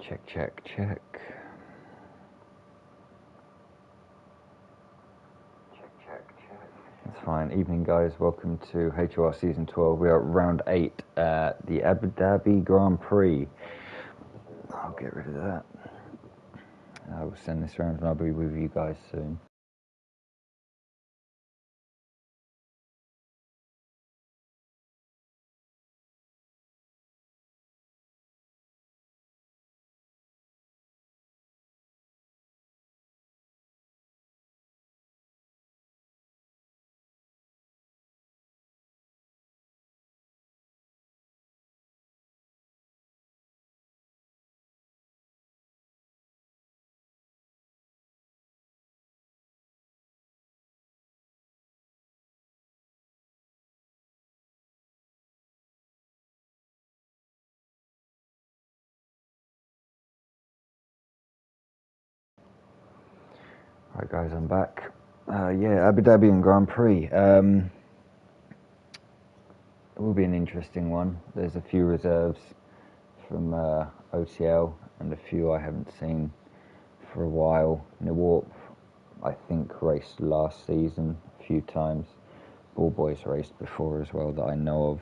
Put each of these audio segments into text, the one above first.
Check, check, check. That's fine. Evening, guys. Welcome to HOR Season 12. We are at round 8 at the Abu Dhabi Grand Prix. I'll get rid of that. I will send this around and I'll be with you guys soon. Right, guys, I'm back. Yeah, Abu Dhabi and Grand Prix. It will be an interesting one. There's a few reserves from OTL and a few I haven't seen for a while. Newarp, I think, raced last season a few times. Ball Boys raced before as well that I know of.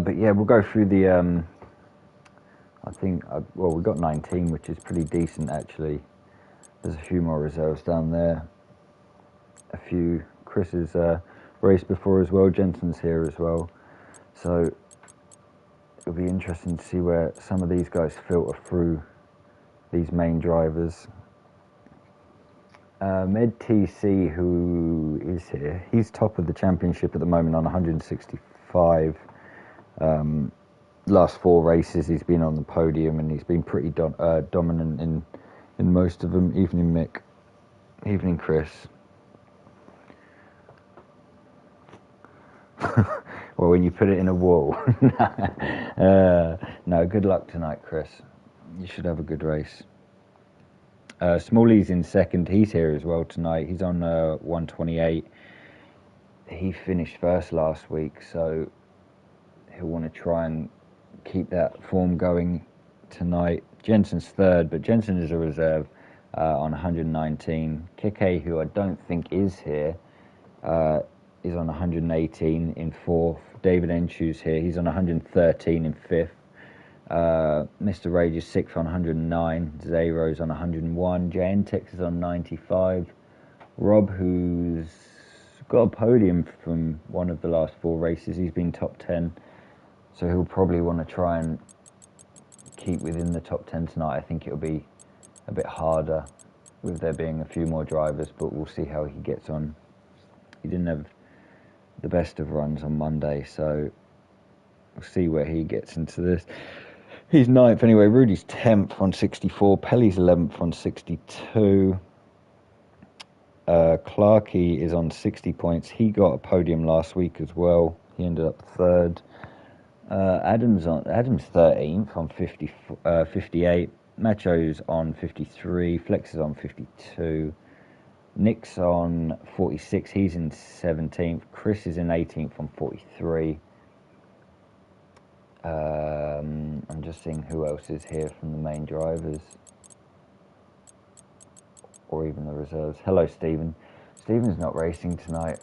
But yeah, we'll go through the, I think, well, we got 19, which is pretty decent actually. There's a few more reserves down there. A few, Chris has raced before as well, Jensen's here as well. So it'll be interesting to see where some of these guys filter through these main drivers. Med TC, who is here, he's top of the championship at the moment on 165. Last 4 races he's been on the podium and he's been pretty dominant in most of them. Evening Mick, evening Chris. Well, when you put it in a wall. No, good luck tonight, Chris. You should have a good race. Smalley's in second. He's here as well tonight. He's on 128. He finished first last week, so he'll want to try and keep that form going tonight. Jensen's third, but Jensen is a reserve on 119. Kike, who I don't think is here, is on 118 in fourth. David Enshu's here. He's on 113 in fifth. Mr. Rage is sixth on 109. Zero's on 101. Jantex is on 95. Rob, who's got a podium from one of the last 4 races, he's been top 10. So he'll probably want to try and keep within the top 10 tonight. I think it'll be a bit harder with there being a few more drivers, but we'll see how he gets on. He didn't have the best of runs on Monday, so we'll see where he gets into this. He's 9th anyway. Rudy's 10th on 64. Pelly's 11th on 62. Clarkey is on 60 points. He got a podium last week as well. He ended up 3rd. Adam's 13th on 58. Macho's on 53. Flex is on 52. Nick's on 46. He's in 17th. Chris is in 18th on 43. I'm just seeing who else is here from the main drivers, or even the reserves. Hello, Stephen. Stephen's not racing tonight.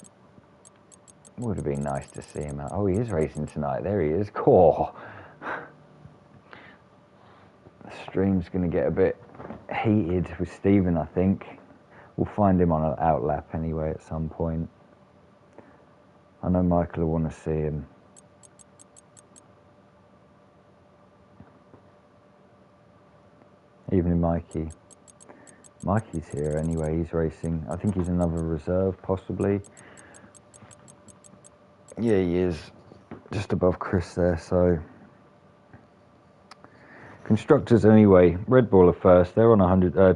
Would have been nice to see him out. Oh, he is racing tonight. There he is. Cool. The stream's going to get a bit heated with Stephen, I think. We'll find him on an outlap anyway at some point. I know Michael will want to see him. Evening, Mikey. Mikey's here anyway. He's racing. I think he's another reserve, possibly. Yeah, he is. Just above Chris there, so. Constructors anyway. Red Bull are first. They're on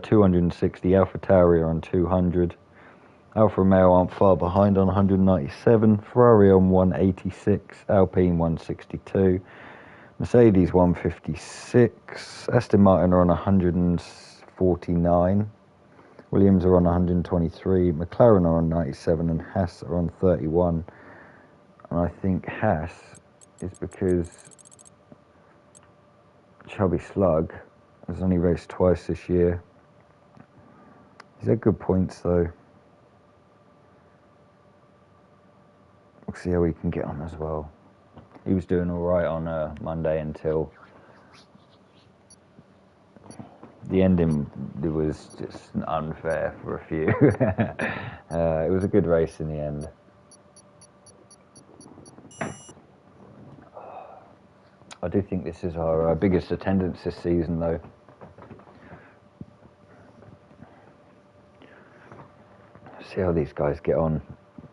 260. Alpha Tauri are on 200. Alfa Romeo aren't far behind on 197. Ferrari on 186. Alpine 162. Mercedes 156. Aston Martin are on 149. Williams are on 123, McLaren are on 97, and Haas are on 31. And I think Haas is because Chubby Slug has only raced twice this year. He's had good points though. We'll see how he can get on as well. He was doing alright on Monday until the ending. It was just unfair for a few. It was a good race in the end. I do think this is our biggest attendance this season though. See how these guys get on.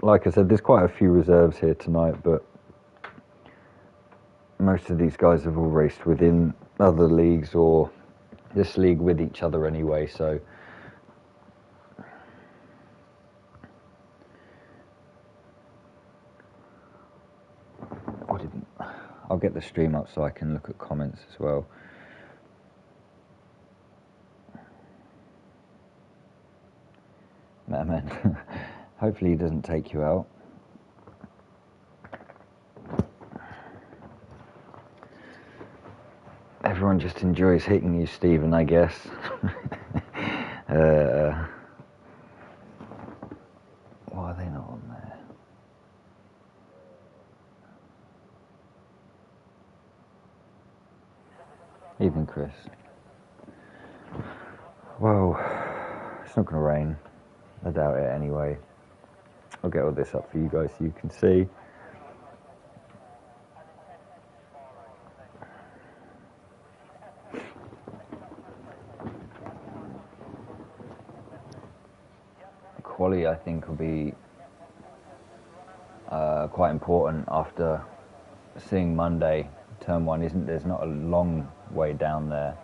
Like I said, there's quite a few reserves here tonight, but most of these guys have all raced within other leagues or this league with each other anyway, so I'll get the stream up so I can look at comments as well. Man, hopefully he doesn't take you out. Everyone just enjoys hitting you, Stephen, I guess. Why are they not on there? Even Chris. Well, it's not going to rain. I doubt it anyway. I'll get all this up for you guys so you can see. Quali, I think, will be quite important after seeing Monday. Turn 1 there's not a long way down there.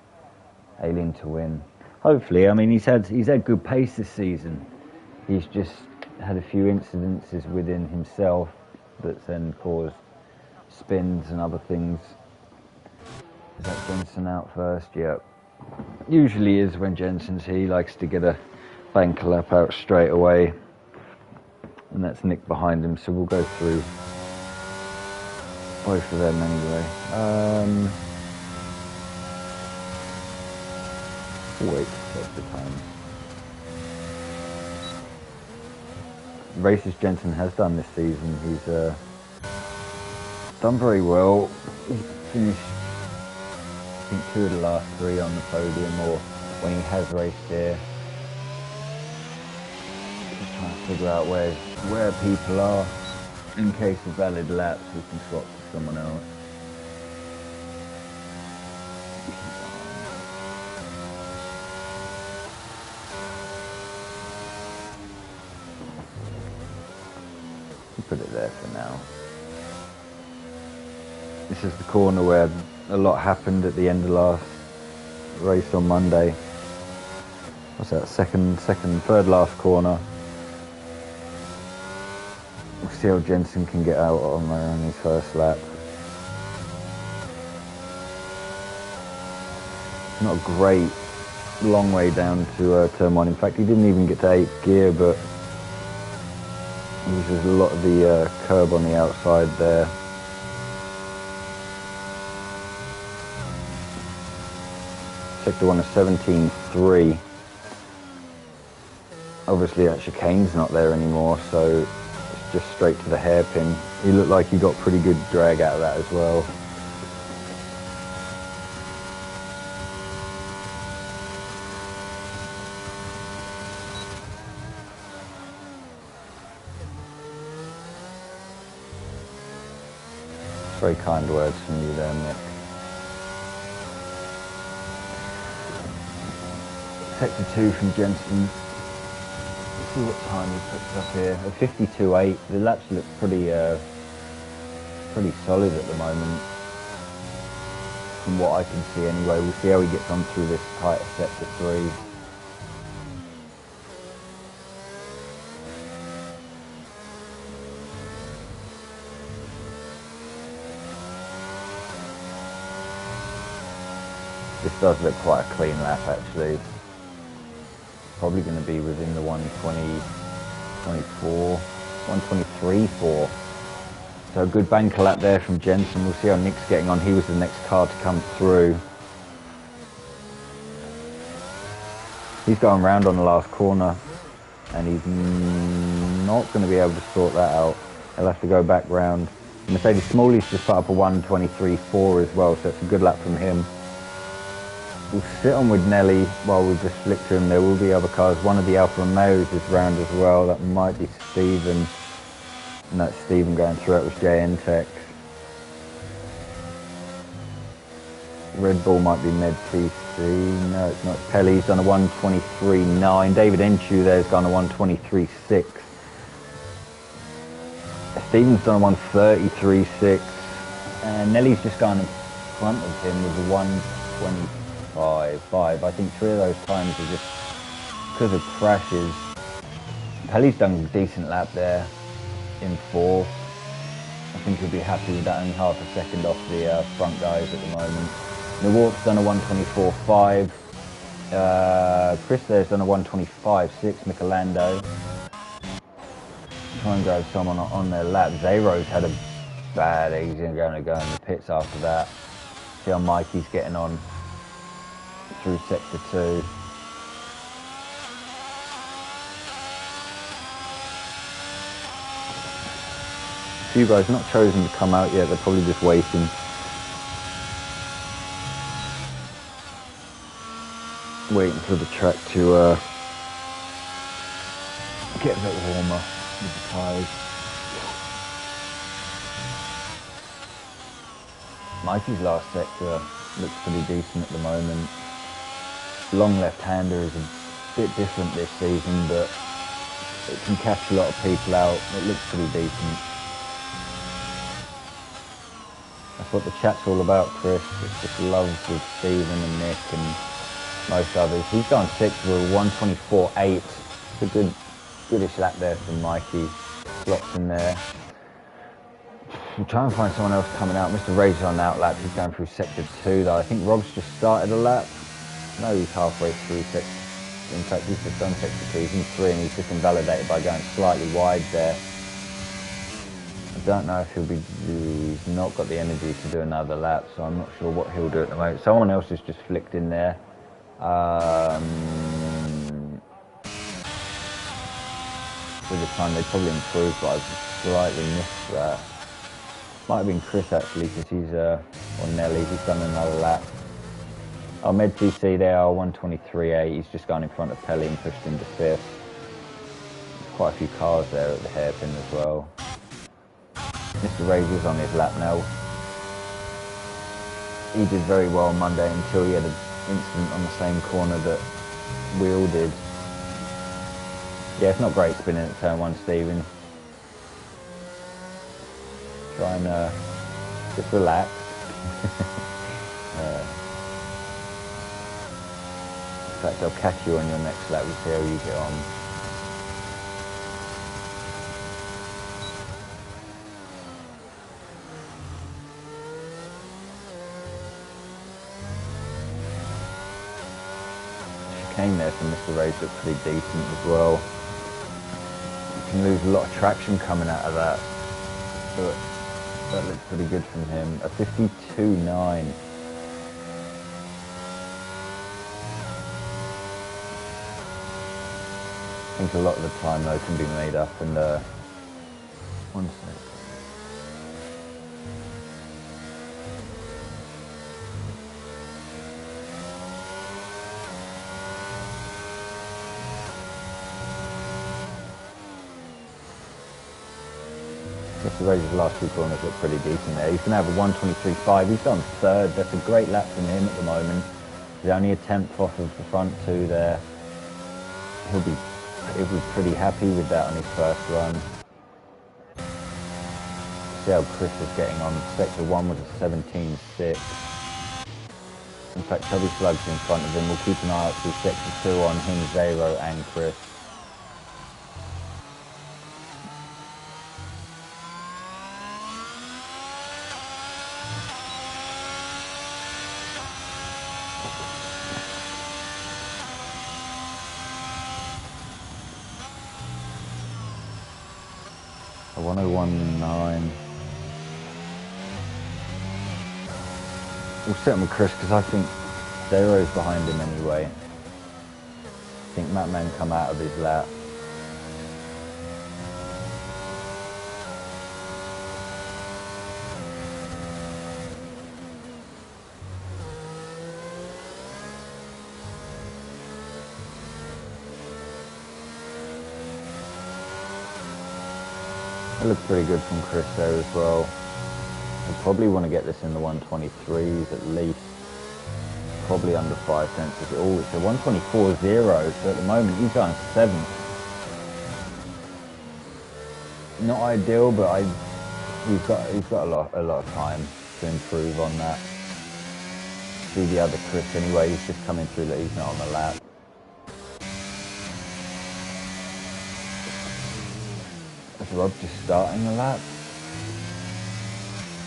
Alien to win. Hopefully, I mean he's had good pace this season. He's just had a few incidences within himself that's then caused spins and other things. Is that Jensen out first? Yep. Usually is when Jensen's here. He likes to get a banker lap out straight away. And that's Nick behind him, so we'll go through both of them anyway. Wait, take the time. Races Jensen has done this season, he's done very well. He's finished, I think, 2 of the last 3 on the podium, or when he has raced here. Just trying to figure out where people are. In case of valid laps, we can swap to someone else. Put it there for now. This is the corner where a lot happened at the end of last race on Monday. What's that? Third last corner. We'll see how Jensen can get out on there on his first lap. Not a great long way down to turn 1. In fact, he didn't even get to 8th gear, but uses a lot of the curb on the outside there. Sector 1 is 17.3. Obviously that chicane's not there anymore, so it's just straight to the hairpin. He looked like he got pretty good drag out of that as well. Very kind words from you there, Nick. Sector 2 from Jensen. Let's see what time he puts up here. A 52.8. The laps look pretty solid at the moment, from what I can see anyway. We'll see how he gets on through this tighter sector 3. This does look quite a clean lap, actually. probably going to be within the 120, 24, 123 4. So a good banker lap there from Jensen. We'll see how Nick's getting on. He was the next car to come through. He's going round on the last corner, and he's not going to be able to sort that out. He'll have to go back round. Mercedes Smalley's just put up a 123.4 as well, so it's a good lap from him. We'll sit on with Nelly while we just flick to him. There will be other cars. One of the Alfa Romeos is round as well. That might be Stephen. And that's Stephen going through it with JN Tech. Red Bull might be Med PC. No, it's not. Pelly's done a 123.9. David Enchu there's gone a 123.6. Stephen's done a 133.6. And Nelly's just gone in front of him with a 125.5. I think 3 of those times are just because of crashes. Pelly's done a decent lap there in 4th. I think he'll be happy with that, only half a second off the front guys at the moment. Newark's done a 124.5. Chris there's done a 125.6. Michelando. Try and grab someone on their lap. Zero's had a bad, he's going to go in the pits after that. See how Mikey's getting on through sector 2. A few guys not chosen to come out yet, they're probably just waiting. Waiting for the track to get a bit warmer with the tyres. Mikey's last sector looks pretty decent at the moment. Long left-hander is a bit different this season, but it can catch a lot of people out. It looks pretty decent. That's what the chat's all about, Chris. It's just love with Stephen and Nick and most others. He's gone 6th with a 124.8. It's a goodish lap there from Mikey. Slots in there. We'll try and find someone else coming out. Mr. Ray's on out lap. He's going through sector 2 though. I think Rob's just started a lap. No, he's halfway through sector. In fact, he's just done sector 2. He's in 3 and he's just invalidated by going slightly wide there. I don't know if he's not got the energy to do another lap, so I'm not sure what he'll do at the moment. Someone else has just flicked in there. With the time they probably improved, but I've slightly missed that. Might have been Chris actually, because he's or Nelly, he's done another lap. Oh, Med TC there, 123.8. He's just gone in front of Pelly and pushed into 5th. There's quite a few cars there at the hairpin as well. Mr. Razor's on his lap now. He did very well on Monday until he had an incident on the same corner that we all did. Yeah, it's not great spinning at turn 1, Stephen. Try and just relax. In fact, I'll catch you on your next lap. We'll see how you get on. Chicane there from Mr. Ray's looked pretty decent as well. You can lose a lot of traction coming out of that, but that looks pretty good from him. A 52.9. I think a lot of the time though can be made up, and one sec. Mr. Razor's last 2 corners look pretty decent there. He's going to have a 123.5. He's on 3rd. That's a great lap from him at the moment. He's only a 10th off of the front 2 there. He'll be pretty happy with that on his first run. See how Chris is getting on. Sector 1 was a 17.6. In fact, Chubby Slug's in front of him. We'll keep an eye out through sector 2 on him, Zero and Chris. 101.9. We'll set him with Chris because I think Zero's behind him anyway. I think Matman come out of his lap. It looks pretty good from Chris there as well. We'll probably want to get this in the 123s at least. Probably under 5 tenths. Oh, it's a 124.0, so at the moment he's going 7th. Not ideal, but he's got a lot of time to improve on that. See the other Chris anyway, he's just coming through that he's not on the lap. Is Rob just starting the lap?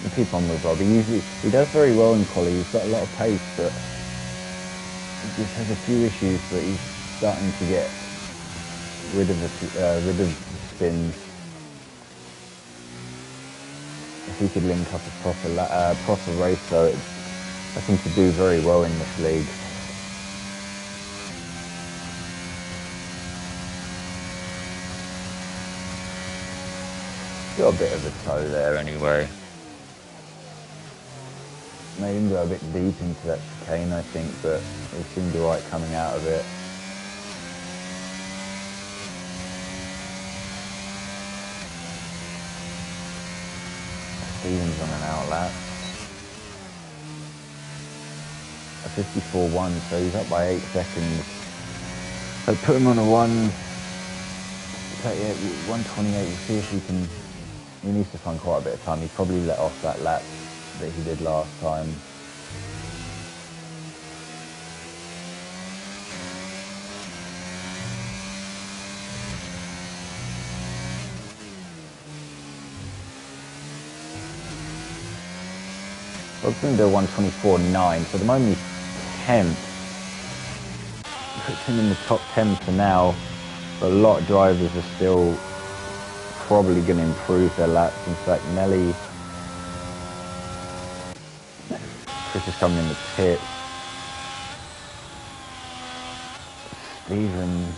We'll keep on with Rob. He does very well in quali. He's got a lot of pace, but he just has a few issues. But he's starting to get rid of spins. If he could link up a proper race, though, I think he'd do very well in this league. Got a bit of a toe there anyway. Made him go a bit deep into that chicane, I think, but he seemed alright coming out of it. Stevens on an out lap. A 54.1, so he's up by 8 seconds. I put him on a 128. We'll see if he can. He needs to find quite a bit of time. He probably let off that lap that he did last time. Rob's going to do a 124.9, so at the moment he's 10th. Puts him in the top 10 for now, but a lot of drivers are still probably going to improve their laps. In fact, Nelly, Chris is coming in the pit. Steven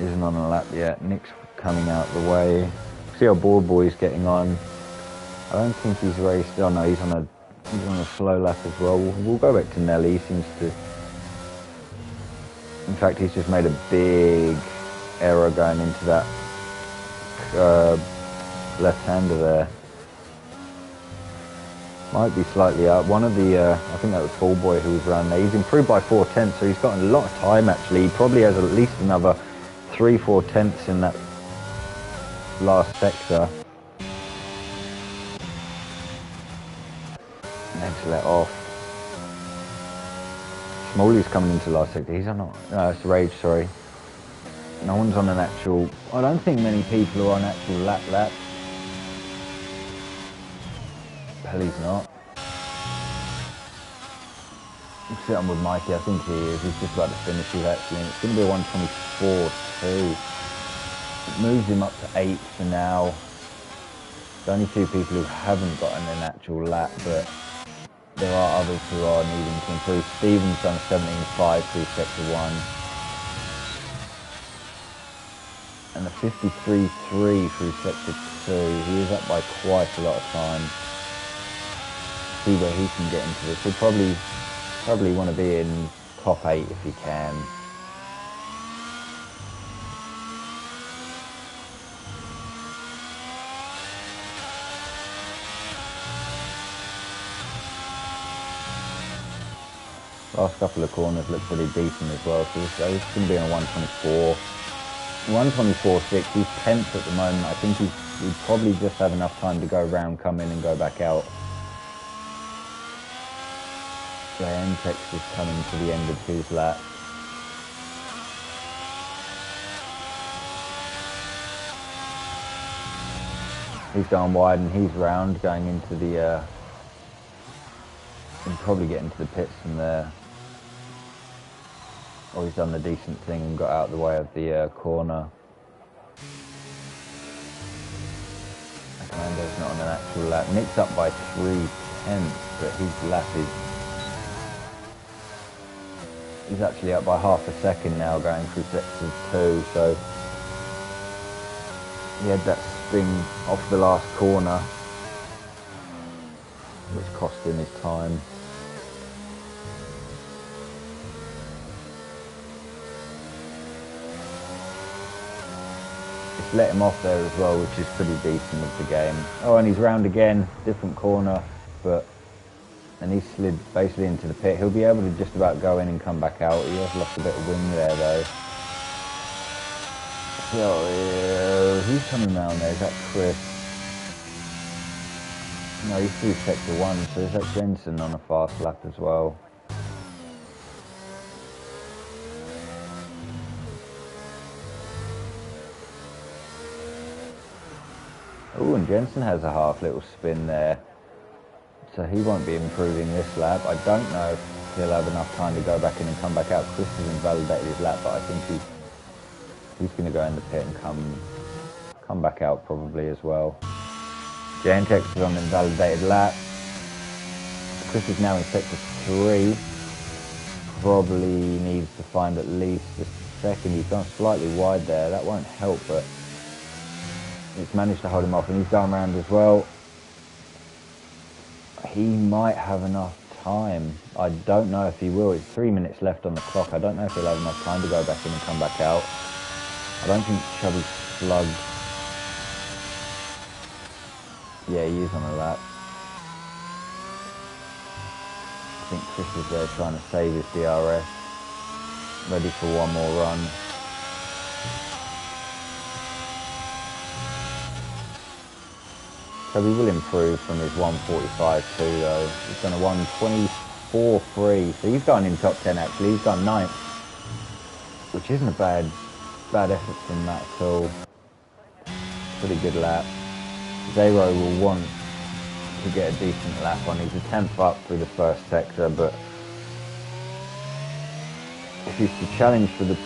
isn't on a lap yet. Nick's coming out the way. See how Board Boy's getting on. I don't think he's raced. Oh no, he's on a slow lap as well. We'll go back to Nelly. He seems to. In fact, he's just made a big error going into that left-hander there. Might be slightly up. One of the, I think that was Fall Boy who was around there. He's improved by 4 tenths, so he's got a lot of time actually. He probably has at least another 3-4 tenths in that last sector. Next let off. Smalley's coming into last sector. He's on, no, it's Rage, sorry. No one's on an actual, I don't think many people are on actual lap. Pelly's not. We'll sit on with Mikey, I think he is. He's just about to finish his actually, and it's going to be a 124.2. It moves him up to 8th for now. There's only 2 people who haven't gotten an actual lap, but there are others who are needing to improve. Steven's done 17.5 through sector 1. And a 53.3 through sector 2. He is up by quite a lot of time. See where he can get into this. He'll probably want to be in top 8 if he can. Last couple of corners look pretty decent as well, so this is going to be on 124. 124.6, he's 10th at the moment. I think he'd probably just have enough time to go around, come in and go back out. Tex is coming to the end of his lap. He's going wide and he's round, going into the, he'll probably get into the pits from there. Or he's done the decent thing and got out of the way of the corner. Lando's not on an actual lap. Nick's up by 3/10, but his lap is... He's actually up by half a second now going through sector 2, so... He had that spin off the last corner, which cost him his time. It's let him off there as well, which is pretty decent of the game. Oh, and he's round again, different corner, but... And he slid basically into the pit. He'll be able to just about go in and come back out. He has lost a bit of wind there though. So, who's coming round there? Is that Chris? No, he's through sector 1, so is that Jensen on a fast lap as well? Oh, and Jensen has a half little spin there. So he won't be improving this lap. I don't know if he'll have enough time to go back in and come back out. Chris has invalidated his lap, but I think he's going to go in the pit and come back out probably as well. Jantex is on an invalidated lap. Chris is now in sector 3. Probably needs to find at least a second. He's gone slightly wide there. That won't help, but it's managed to hold him off, and he's going around as well. He might have enough time. I don't know if he will. It's 3 minutes left on the clock. I don't know if he'll have enough time to go back in and come back out. I don't think Chubby Slug... Yeah, he is on a lap. I think Chris is there trying to save his DRS. Ready for one more run. So he will improve from his 1:45.2 though. He's done a 1:24.3. So he's gone in top 10 actually. He's gone 9th, which isn't a bad effort from Matt at all. Pretty good lap. Zero will want to get a decent lap on. He's a 10th up through the first sector, but if he's to challenge for the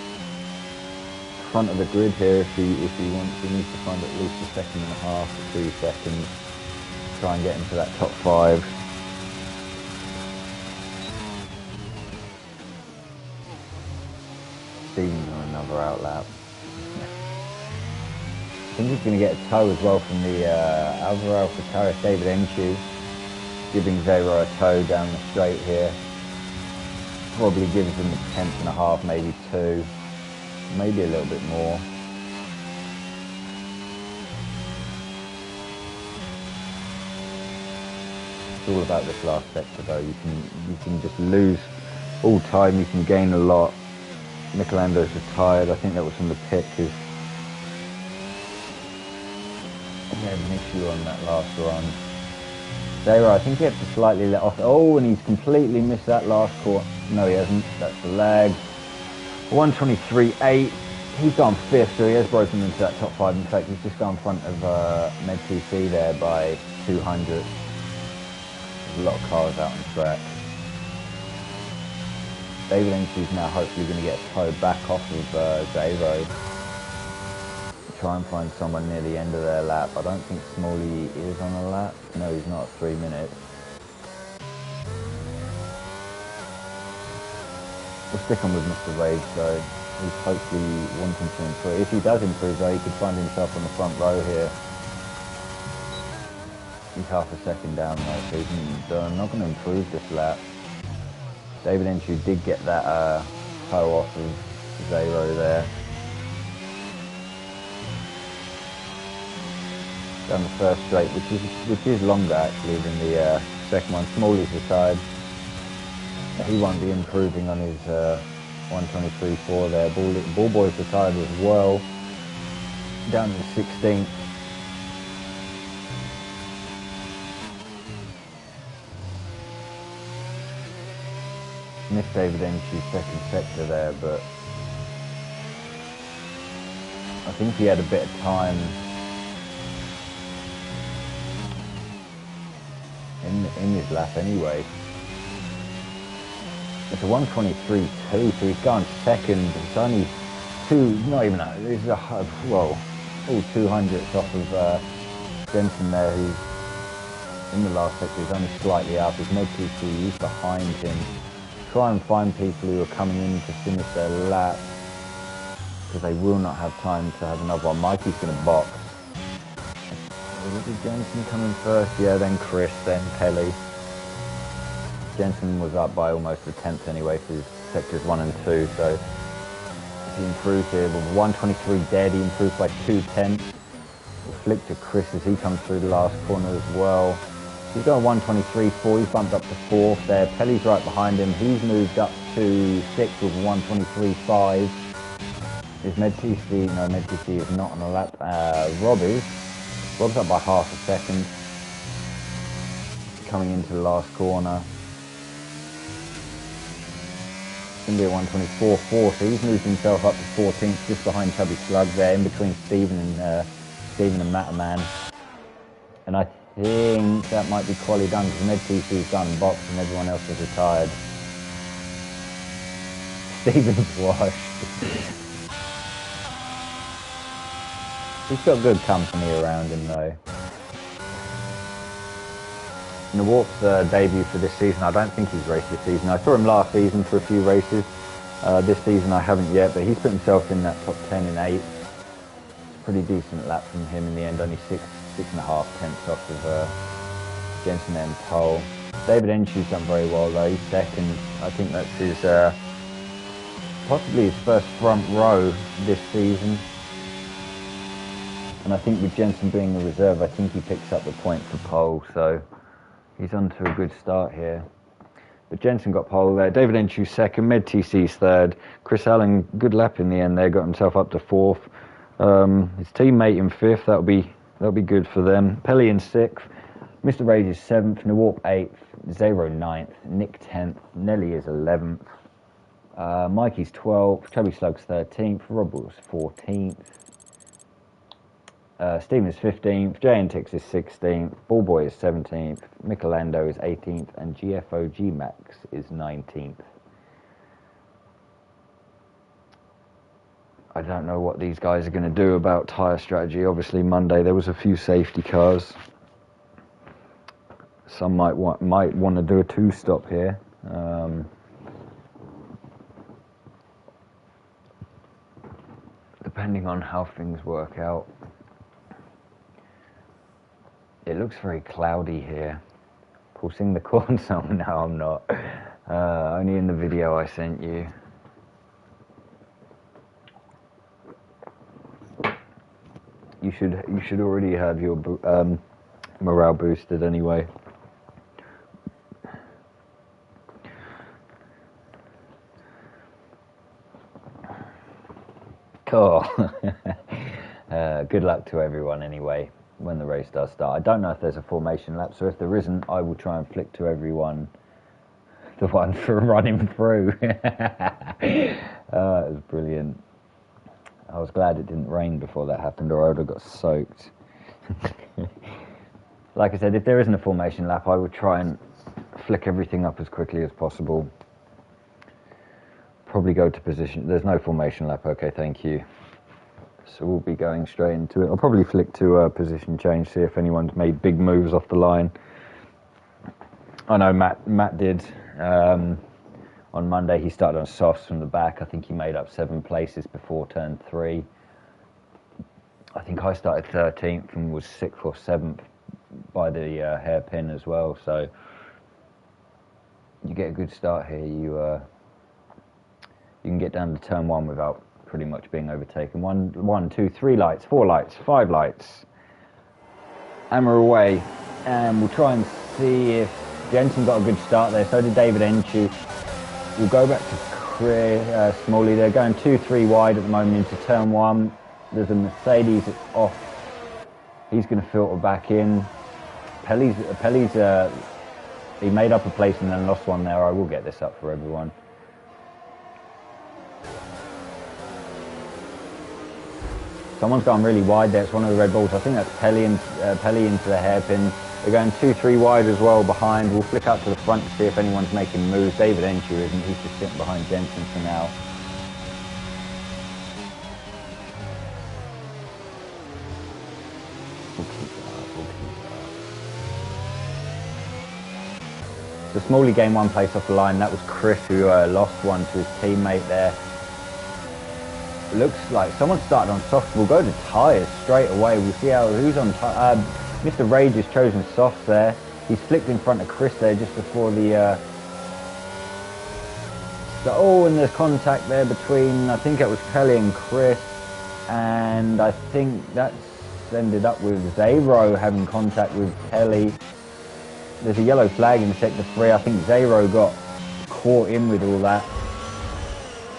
front of the grid here, if he wants, he needs to find at least a second and a half to 2 seconds. Try and get into that top 5. Steven's on another out lap. I think he's going to get a tow as well from the Alvaro Alcataris, David Enchu, giving Zero a tow down the straight here. Probably gives him a 10th and a half, maybe 2. Maybe a little bit more. It's all about this last sector though. You can just lose all time, you can gain a lot. Michelando's retired. I think that was from the pit because he had an issue on that last run. Zero, I think he had to slightly let off. Oh, and he's completely missed that last corner. No, he hasn't. That's the lag. 1:23.8. He's gone 5th, so he has broken into that top 5. In fact, he's just gone in front of MedTC there by 200. There's a lot of cars out on track. David Enchu's now hopefully going to get a tow back off of Zero. Try and find someone near the end of their lap. I don't think Smalley is on a lap. No, he's not at 3 minutes. We'll stick on with Mr. Rage though. He's hopefully wanting to improve. If he does improve though, he could find himself on the front row here. He's half a second down though, so he's not going to improve this lap. David Enchu did get that toe off of Zero there. Down the first straight, which is longer actually than the second one. Smalley's aside. He won't be improving on his 1:23.4 there. Ball Boy's retired as well. Down to 16th. Missed David Enchu's second sector there, but I think he had a bit of time in his lap anyway. It's a 1:23.2, so he's gone second. It's only two, not even that. It's a, well, all 200ths off of Jensen there, who's in the last sector, is only slightly up. His med PC is behind him. Try and find people who are coming in to finish their lap, because they will not have time to have another one. Mikey's going to box. Did Jensen come in first? Yeah, then Chris, then Pelly. Jensen was up by almost a tenth anyway for sectors 1 and 2, so he improved here with 123 dead. He improved by 2/10. We'll flick to Chris as he comes through the last corner as well. He's got a 123.4. He's bumped up to 4th there. Pelly's right behind him. He's moved up to 6th with 123.5. His med-TC is not on a lap. Rob is. Rob's up by half a second. Coming into the last corner. It's going to be a 124.4, so he's moved himself up to 14th, just behind Chubby Slug there, in between Stephen and Mataman. And I think that might be quali done, because med-TC's done, box, and everyone else is retired. Stephen's washed. He's got good company around him though. Nawarp's debut for this season, I don't think he's raced this season. I saw him last season for a few races. This season I haven't yet, but he's put himself in that top 10 in 8. It's a pretty decent lap from him in the end, only 6.5 tenths off of Jensen and pole. David Enshu's done very well though, he's second. I think that's his, possibly his first front row this season. And I think with Jensen being the reserve, I think he picks up the point for pole, so he's on to a good start here. But Jensen got pole there. David Enshu second, med-TC's third. Chris Allen, good lap in the end there, got himself up to 4th. His teammate in 5th, that'll be good for them. Pelly in 6th. Mr. Rage is 7th, Nawarp 8th, Zero 9th, Nick 10th, Nelly is 11th. Mikey's 12th, Chubby Slug's 13th, Rob was 14th. Stephen is 15th, JNTX is 16th, Ballboy is 17th, Michelando is 18th, and GFOG Max is 19th. I don't know what these guys are going to do about tyre strategy. Obviously Monday there was a few safety cars. Some might want to do a 2-stop here. Depending on how things work out. It looks very cloudy here. We'll sing the corn song. No, I'm not. Only in the video I sent you. You should already have your morale boosted anyway. Cool. Good luck to everyone anyway when the race does start. I don't know if there's a formation lap, so if there isn't, I will try and flick to everyone the one for running through. It was brilliant. I was glad it didn't rain before that happened, or I would have got soaked. Like I said, if there isn't a formation lap, I would try and flick everything up as quickly as possible. Probably go to position. There's no formation lap. Okay, thank you. So we'll be going straight into it. I'll probably flick to position change, see if anyone's made big moves off the line. I know Matt did. On Monday he started on softs from the back. I think he made up 7 places before turn 3. I think I started 13th and was 6th or 7th by the hairpin as well. So you get a good start here. You can get down to turn 1 without pretty much being overtaken. 1, 2, 3 lights, 4 lights, 5 lights. And we're away. And we'll try and see if Jensen got a good start there. So did David Enshu. We'll go back to Chris Smalley. They're going 2-3 wide at the moment into turn 1. There's a Mercedes off. He's going to filter back in. Pelly's he made up a place and then lost one there. I will get this up for everyone. Someone's gone really wide there. It's one of the Red Bulls. I think that's Pelly into the hairpin. They're going 2-3 wide as well behind. We'll flick out to the front to see if anyone's making moves. David Enshu isn't. He's just sitting behind Jensen for now. We'll Smalley gained 1 place off the line. That was Chris who lost 1 to his teammate there. Looks like someone started on soft. We'll go to tyres straight away. We'll see who's on tyres. Mr. Rage has chosen softs there. He's flicked in front of Chris there just before the... and there's contact there between, I think it was Kelly and Chris. And I think that's ended up with Zayro having contact with Kelly. There's a yellow flag in sector 3. I think Zayro got caught in with all that.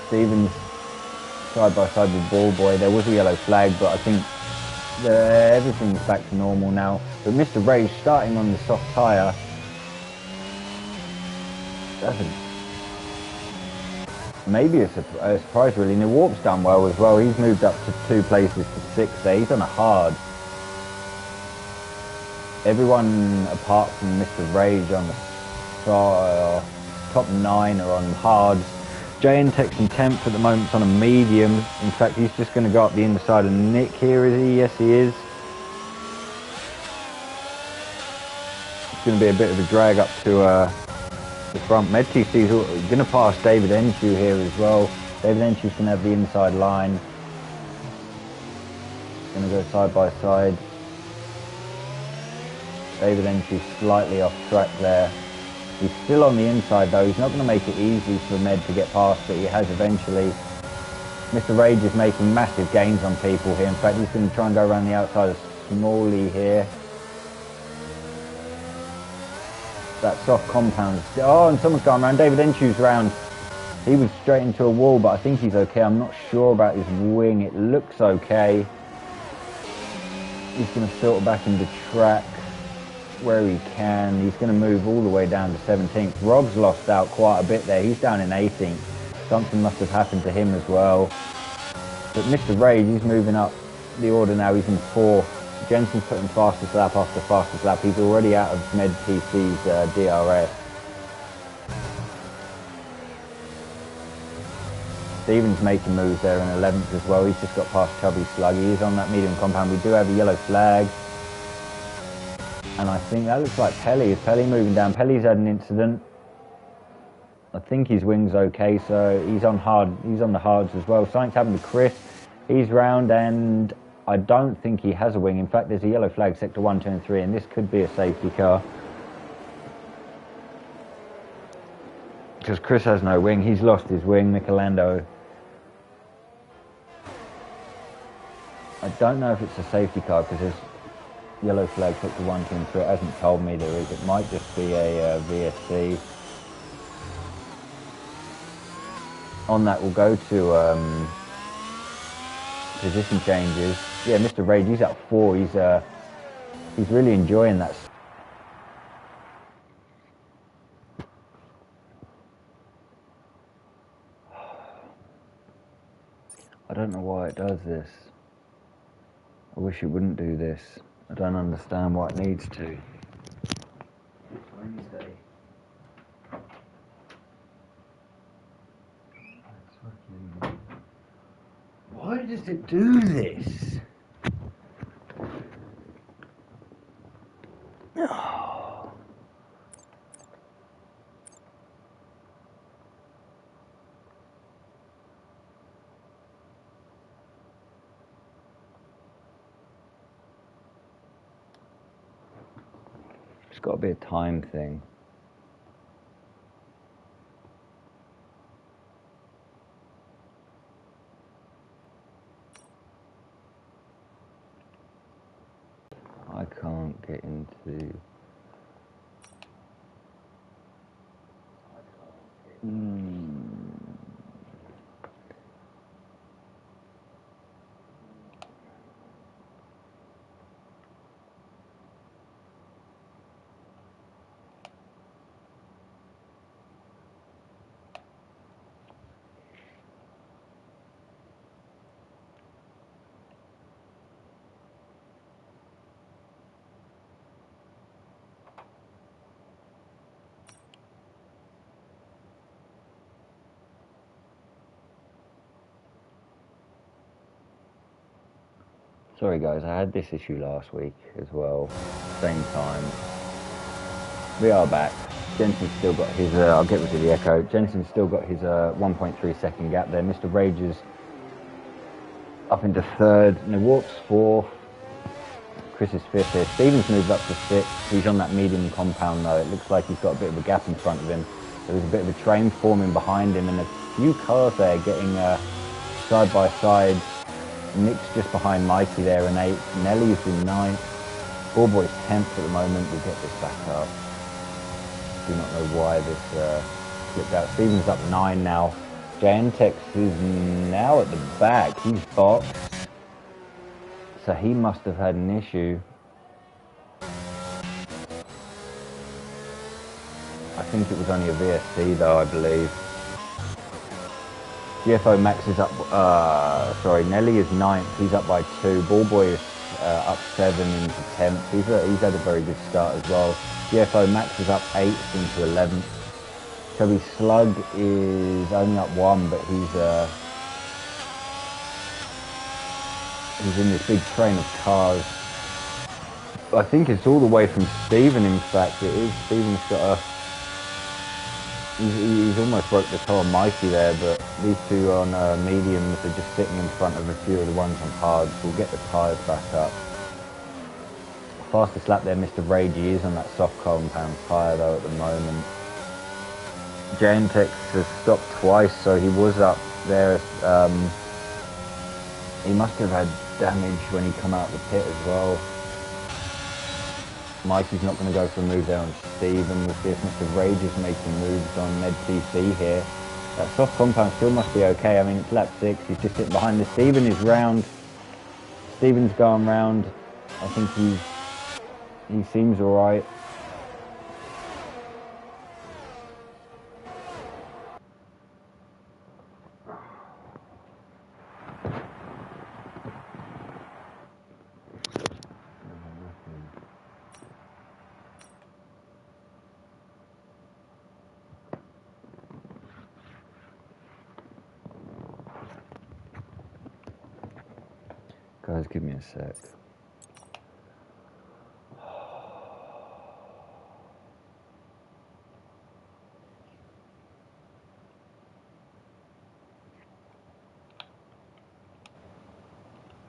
Stevens side by side with Ball Boy. There was a yellow flag, but I think everything's back to normal now. But Mr. Rage starting on the soft tyre. Maybe a surprise really. And the Warp's done well as well. He's moved up to 2 places to 6 there. He's on a hard. Everyone apart from Mr. Rage on the top 9 are on hards. JNTech's in 10th at the moment, it's on a medium. In fact, he's just going to go up the inside of Nick here, is he? Yes, he is. It's going to be a bit of a drag up to the front. MedTC's going to pass David Enshu here as well. David Enshu's going to have the inside line. Going to go side by side. David Enshu slightly off track there. He's still on the inside though. He's not going to make it easy for Med to get past, but he has eventually. Mr. Rage is making massive gains on people here. In fact, he's going to try and go around the outside of Smalley here. That soft compound. Oh, and someone's gone around. David Enshu's round. He was straight into a wall, but I think he's okay. I'm not sure about his wing. It looks okay. He's going to filter back into track where he can. He's going to move all the way down to 17th. Rob's lost out quite a bit there. He's down in 18th. Something must have happened to him as well. But Mr. Rage, he's moving up the order now. He's in 4th. Jensen's putting fastest lap after fastest lap. He's already out of Med TC's DRS. Stevens making moves there in 11th as well. He's just got past Chubby Sluggy. He's on that medium compound. We do have a yellow flag. And I think that looks like Pelly. Is Pelly moving down? Pelly's had an incident. I think his wing's okay, so he's on hard. He's on the hards as well. Something's happened to Chris. He's round, and I don't think he has a wing. In fact, there's a yellow flag, sector 1, 2, and 3, and this could be a safety car. Because Chris has no wing. He's lost his wing, Michelando. I don't know if it's a safety car, because there's yellow flag, sector 1, 2, and 3. It hasn't told me there is. It might just be a VSC. On that, we'll go to position changes. Yeah, Mr. Rage, he's at 4. He's really enjoying that. I don't know why it does this. I wish it wouldn't do this. I don't understand why it needs to. It's Wednesday. Why does it do this? Oh. It's got to be a time thing. I can't get into... Sorry guys, I had this issue last week as well, same time. We are back. Jensen's still got his, I'll get rid of the echo. Jensen's still got his 1.3 second gap there. Mr. Rage is up into third. Newark's fourth. Chris is fifth here. Stevens moved up to sixth. He's on that medium compound though. It looks like he's got a bit of a gap in front of him. There's a bit of a train forming behind him and a few cars there getting side by side. Nick's just behind Mikey there in eighth. Nelly's in ninth. Ballboy's 10th at the moment. We'll get this back up. Do not know why this slipped out. Stevens up 9 now. Jantex is now at the back. He's boxed. So he must have had an issue. I think it was only a VSC though, I believe. GFO Max is up, sorry, Nelly is 9th. He's up by 2. Ballboy is up 7 into 10th. He's had a very good start as well. GFO Max is up 8th into 11th. Chubby Slug is only up 1, but he's in this big train of cars. I think it's all the way from Stephen, in fact it is. Stephen's got he's almost broke the toe on Mikey there, but these two on mediums are just sitting in front of a few of the ones on hards. We'll get the tyres back up. Fastest lap there, Mr. Ragey is on that soft compound tyre though at the moment. Jantex has stopped twice, so he was up there. He must have had damage when he come out of the pit as well. Mikey's not going to go for a move there on Stephen with this. Mr. Rage is making moves on Med CC here. That soft compound still must be okay. I mean, it's lap 6. He's just sitting behind this. Stephen is round. Stephen's going round. I think he seems all right. Guys, give me a sec.